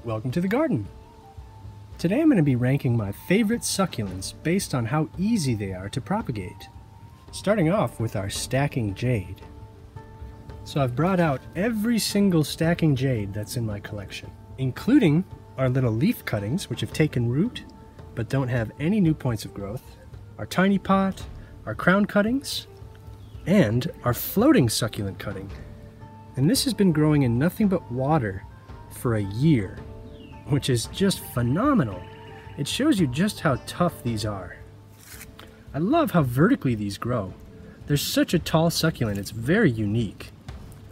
Welcome to the garden. Today I'm going to be ranking my favorite succulents based on how easy they are to propagate. Starting off with our Stacking Jade. So I've brought out every single Stacking Jade that's in my collection, including our little leaf cuttings which have taken root but don't have any new points of growth, our tiny pot, our crown cuttings, and our floating succulent cutting. And this has been growing in nothing but water for a year, which is just phenomenal. It shows you just how tough these are. I love how vertically these grow. They're such a tall succulent, it's very unique.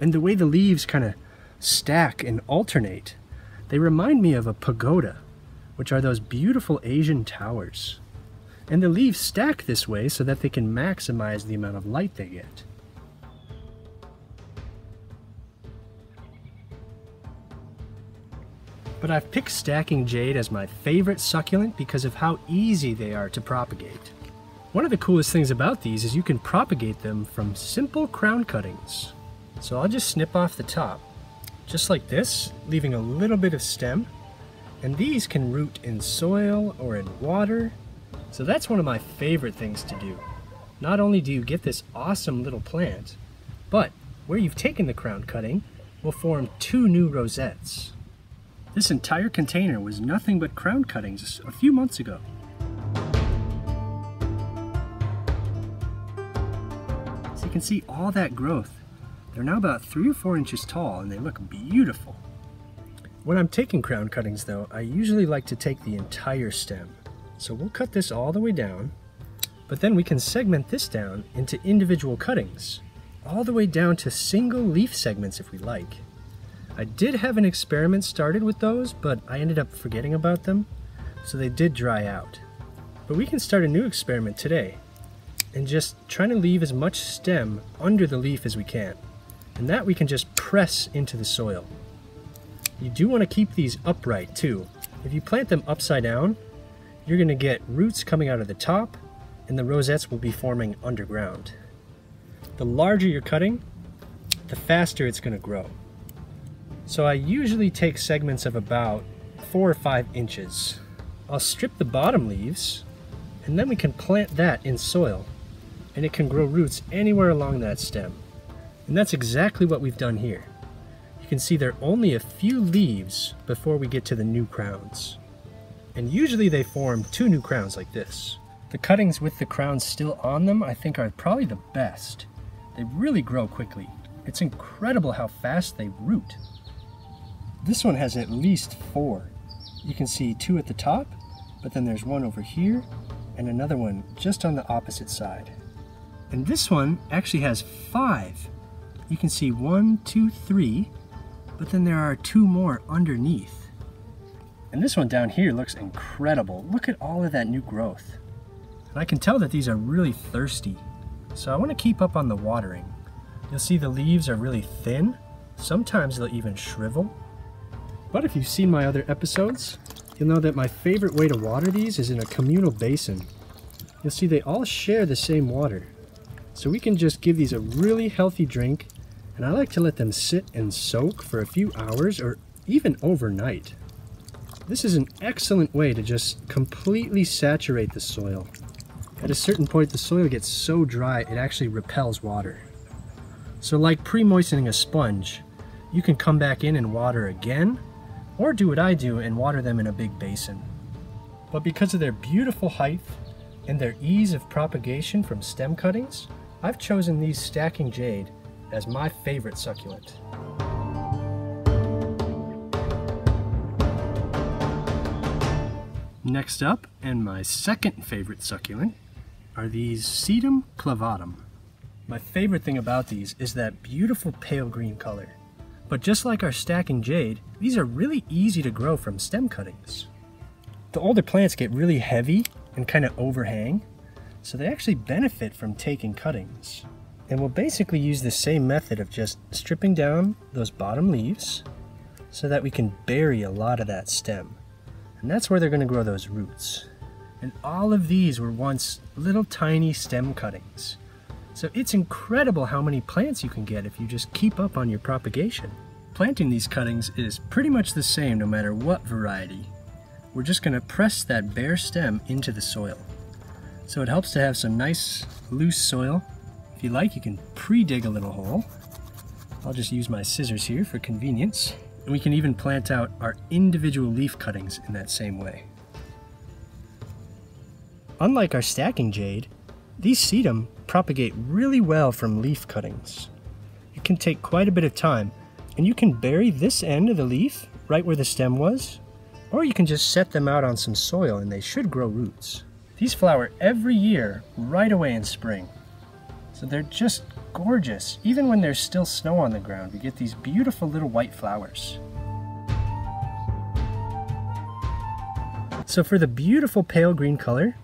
And the way the leaves kind of stack and alternate, they remind me of a pagoda, which are those beautiful Asian towers. And the leaves stack this way so that they can maximize the amount of light they get. But I've picked Stacking Jade as my favorite succulent because of how easy they are to propagate. One of the coolest things about these is you can propagate them from simple crown cuttings. So I'll just snip off the top, just like this, leaving a little bit of stem. And these can root in soil or in water. So that's one of my favorite things to do. Not only do you get this awesome little plant, but where you've taken the crown cutting will form 2 new rosettes. This entire container was nothing but crown cuttings a few months ago. So you can see all that growth. They're now about 3 or 4 inches tall and they look beautiful. When I'm taking crown cuttings though, I usually like to take the entire stem. So we'll cut this all the way down, but then we can segment this down into individual cuttings, all the way down to single leaf segments if we like. I did have an experiment started with those, but I ended up forgetting about them, so they did dry out. But we can start a new experiment today, and just trying to leave as much stem under the leaf as we can. And that we can just press into the soil. You do want to keep these upright too. If you plant them upside down, you're going to get roots coming out of the top, and the rosettes will be forming underground. The larger you're cutting, the faster it's going to grow. So I usually take segments of about 4 or 5 inches. I'll strip the bottom leaves, and then we can plant that in soil, and it can grow roots anywhere along that stem. And that's exactly what we've done here. You can see there are only a few leaves before we get to the new crowns. And usually they form 2 new crowns like this. The cuttings with the crowns still on them I think are probably the best. They really grow quickly. It's incredible how fast they root. This one has at least 4. You can see 2 at the top, but then there's 1 over here and another one just on the opposite side. And this one actually has 5. You can see 1, 2, 3, but then there are 2 more underneath. And this one down here looks incredible. Look at all of that new growth. And I can tell that these are really thirsty. So I want to keep up on the watering. You'll see the leaves are really thin. Sometimes they'll even shrivel. But if you've seen my other episodes, you'll know that my favorite way to water these is in a communal basin. You'll see they all share the same water. So we can just give these a really healthy drink, and I like to let them sit and soak for a few hours or even overnight. This is an excellent way to just completely saturate the soil. At a certain point, the soil gets so dry it actually repels water. So like pre-moistening a sponge, you can come back in and water again, or do what I do and water them in a big basin. But because of their beautiful height and their ease of propagation from stem cuttings, I've chosen these Stacking Jade as my favorite succulent. Next up, and my second favorite succulent, are these Sedum clavatum. My favorite thing about these is that beautiful pale green color. But just like our Stacking Jade, these are really easy to grow from stem cuttings. The older plants get really heavy and kind of overhang, so they actually benefit from taking cuttings. And we'll basically use the same method of just stripping down those bottom leaves so that we can bury a lot of that stem. And that's where they're going to grow those roots. And all of these were once little tiny stem cuttings. So it's incredible how many plants you can get if you just keep up on your propagation. Planting these cuttings is pretty much the same no matter what variety. We're just going to press that bare stem into the soil. So it helps to have some nice loose soil. If you like, you can pre-dig a little hole. I'll just use my scissors here for convenience. And we can even plant out our individual leaf cuttings in that same way. Unlike our stacking jade, these sedum propagate really well from leaf cuttings. It can take quite a bit of time, and you can bury this end of the leaf right where the stem was, or you can just set them out on some soil and they should grow roots. These flower every year right away in spring, so they're just gorgeous. Even when there's still snow on the ground, we get these beautiful little white flowers. So for the beautiful pale green color,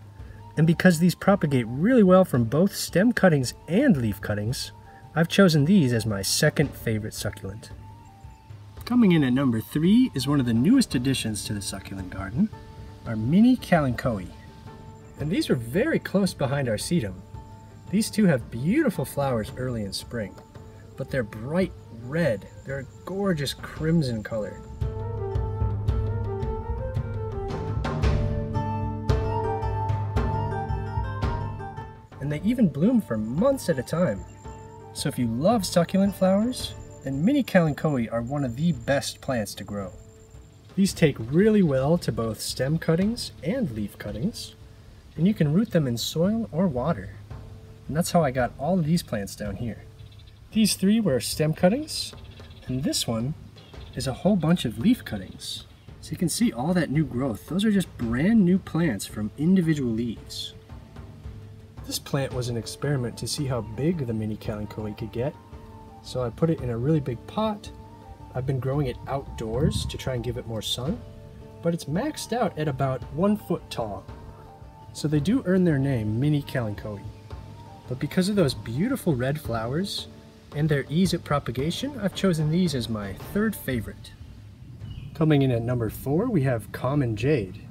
and because these propagate really well from both stem cuttings and leaf cuttings, I've chosen these as my second favorite succulent. Coming in at number 3 is one of the newest additions to the succulent garden, our mini Kalanchoe. And these are very close behind our sedum. These two have beautiful flowers early in spring, but they're bright red. They're a gorgeous crimson color. And they even bloom for months at a time. So if you love succulent flowers, then mini Kalanchoe are one of the best plants to grow. These take really well to both stem cuttings and leaf cuttings, and you can root them in soil or water. And that's how I got all of these plants down here. These 3 were stem cuttings, and this one is a whole bunch of leaf cuttings. So you can see all that new growth. Those are just brand new plants from individual leaves. This plant was an experiment to see how big the mini Kalanchoe could get. So I put it in a really big pot. I've been growing it outdoors to try and give it more sun, but it's maxed out at about 1 foot tall. So they do earn their name, mini Kalanchoe. But because of those beautiful red flowers and their ease at propagation, I've chosen these as my 3rd favorite. Coming in at number 4, we have common jade.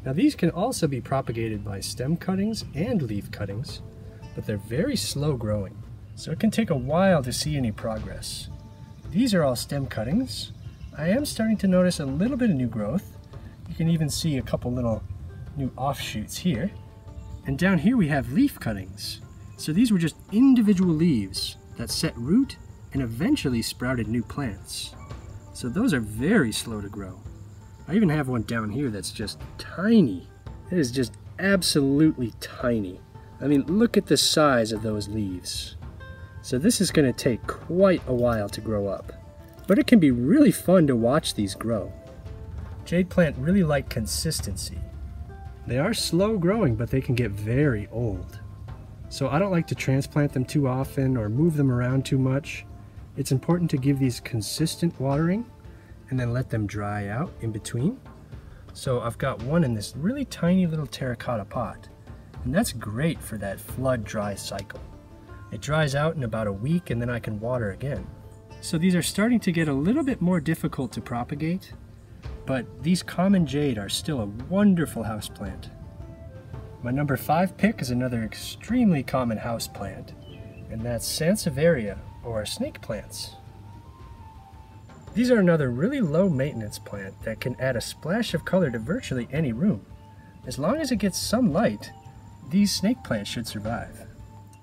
Now these can also be propagated by stem cuttings and leaf cuttings, but they're very slow growing, so it can take a while to see any progress. These are all stem cuttings. I am starting to notice a little bit of new growth. You can even see a couple little new offshoots here. And down here we have leaf cuttings. So these were just individual leaves that set root and eventually sprouted new plants. So those are very slow to grow. I even have one down here that's just tiny. It is just absolutely tiny. I mean, look at the size of those leaves. So this is going to take quite a while to grow up, but it can be really fun to watch these grow. Jade plant really like consistency. They are slow growing, but they can get very old. So I don't like to transplant them too often or move them around too much. It's important to give these consistent watering and then let them dry out in between. So I've got one in this really tiny little terracotta pot, and that's great for that flood dry cycle. It dries out in about a week and then I can water again. So these are starting to get a little bit more difficult to propagate, but these common jade are still a wonderful houseplant. My number 5 pick is another extremely common houseplant, and that's Sansevieria, or snake plants. These are another really low maintenance plant that can add a splash of color to virtually any room. As long as it gets some light, these snake plants should survive.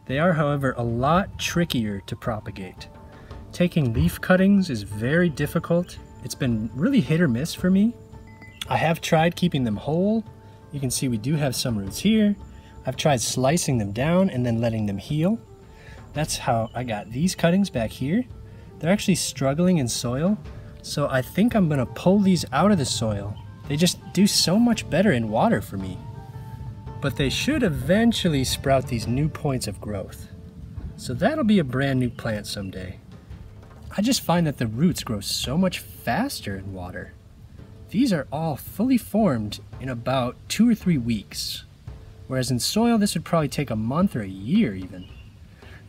They are, however, a lot trickier to propagate. Taking leaf cuttings is very difficult. It's been really hit or miss for me. I have tried keeping them whole. You can see we do have some roots here. I've tried slicing them down and then letting them heal. That's how I got these cuttings back here. They're actually struggling in soil, so I think I'm gonna pull these out of the soil. They just do so much better in water for me. But they should eventually sprout these new points of growth. So that'll be a brand new plant someday. I just find that the roots grow so much faster in water. These are all fully formed in about 2 or 3 weeks, whereas in soil this would probably take a month or a year even.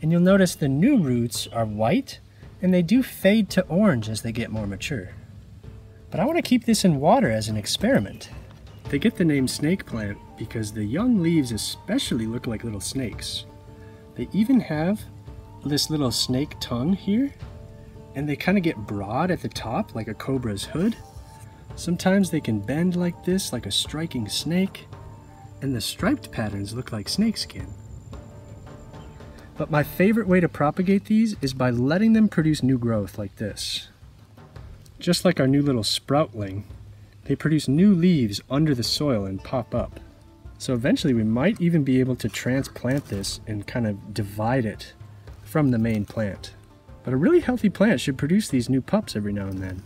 And you'll notice the new roots are white, and they do fade to orange as they get more mature. But I want to keep this in water as an experiment. They get the name snake plant because the young leaves especially look like little snakes. They even have this little snake tongue here, and they kind of get broad at the top like a cobra's hood. Sometimes they can bend like this, like a striking snake, and the striped patterns look like snakeskin. But my favorite way to propagate these is by letting them produce new growth like this. Just like our new little sproutling, they produce new leaves under the soil and pop up. So eventually we might even be able to transplant this and kind of divide it from the main plant. But a really healthy plant should produce these new pups every now and then.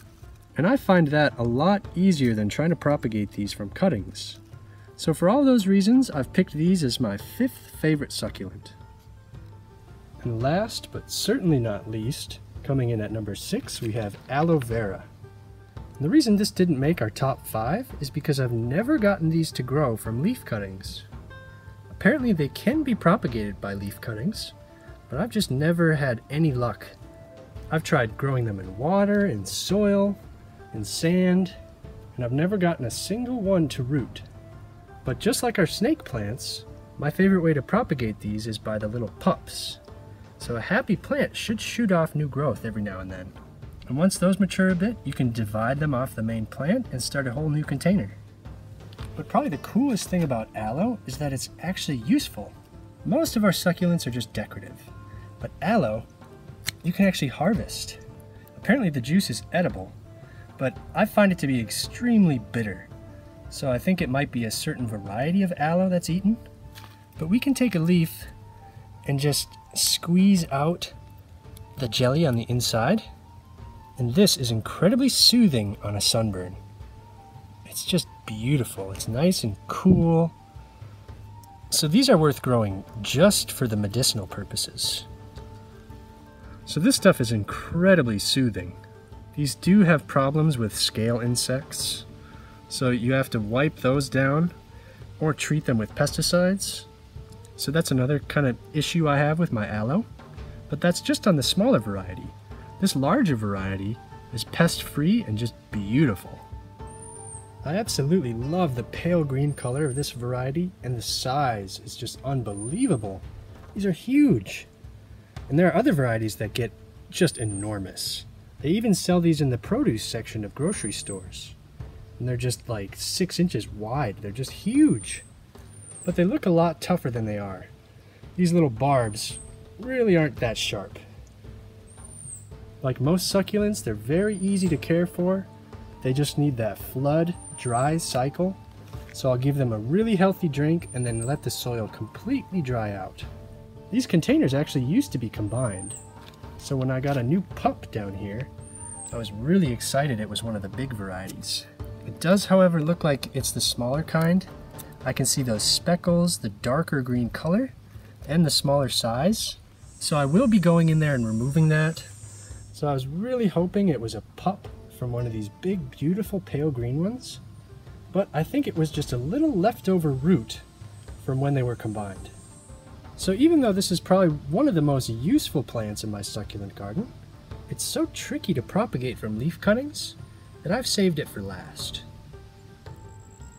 And I find that a lot easier than trying to propagate these from cuttings. So for all those reasons, I've picked these as my 5th favorite succulent. And last, but certainly not least, coming in at number 6, we have Aloe vera. And the reason this didn't make our top 5 is because I've never gotten these to grow from leaf cuttings. Apparently they can be propagated by leaf cuttings, but I've just never had any luck. I've tried growing them in water, in soil, in sand, and I've never gotten a single one to root. But just like our snake plants, my favorite way to propagate these is by the little pups. So a happy plant should shoot off new growth every now and then. And once those mature a bit, you can divide them off the main plant and start a whole new container. But probably the coolest thing about aloe is that it's actually useful. Most of our succulents are just decorative, but aloe, you can actually harvest. Apparently the juice is edible, but I find it to be extremely bitter. So I think it might be a certain variety of aloe that's eaten. But we can take a leaf and just squeeze out the jelly on the inside. And this is incredibly soothing on a sunburn. It's just beautiful. It's nice and cool. So these are worth growing just for the medicinal purposes. So this stuff is incredibly soothing. These do have problems with scale insects, so you have to wipe those down or treat them with pesticides. So that's another kind of issue I have with my aloe, but that's just on the smaller variety. This larger variety is pest-free and just beautiful. I absolutely love the pale green color of this variety, and the size is just unbelievable. These are huge. And there are other varieties that get just enormous. They even sell these in the produce section of grocery stores. And they're just like 6 inches wide. They're just huge. But they look a lot tougher than they are. These little barbs really aren't that sharp. Like most succulents, they're very easy to care for. They just need that flood, dry cycle. So I'll give them a really healthy drink and then let the soil completely dry out. These containers actually used to be combined. So when I got a new pup down here, I was really excited it was one of the big varieties. It does, however, look like it's the smaller kind. I can see those speckles, the darker green color, and the smaller size. So I will be going in there and removing that. So I was really hoping it was a pup from one of these big, beautiful pale green ones. But I think it was just a little leftover root from when they were combined. So even though this is probably one of the most useful plants in my succulent garden, it's so tricky to propagate from leaf cuttings that I've saved it for last.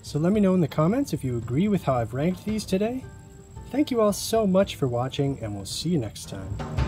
So let me know in the comments if you agree with how I've ranked these today. Thank you all so much for watching, and we'll see you next time.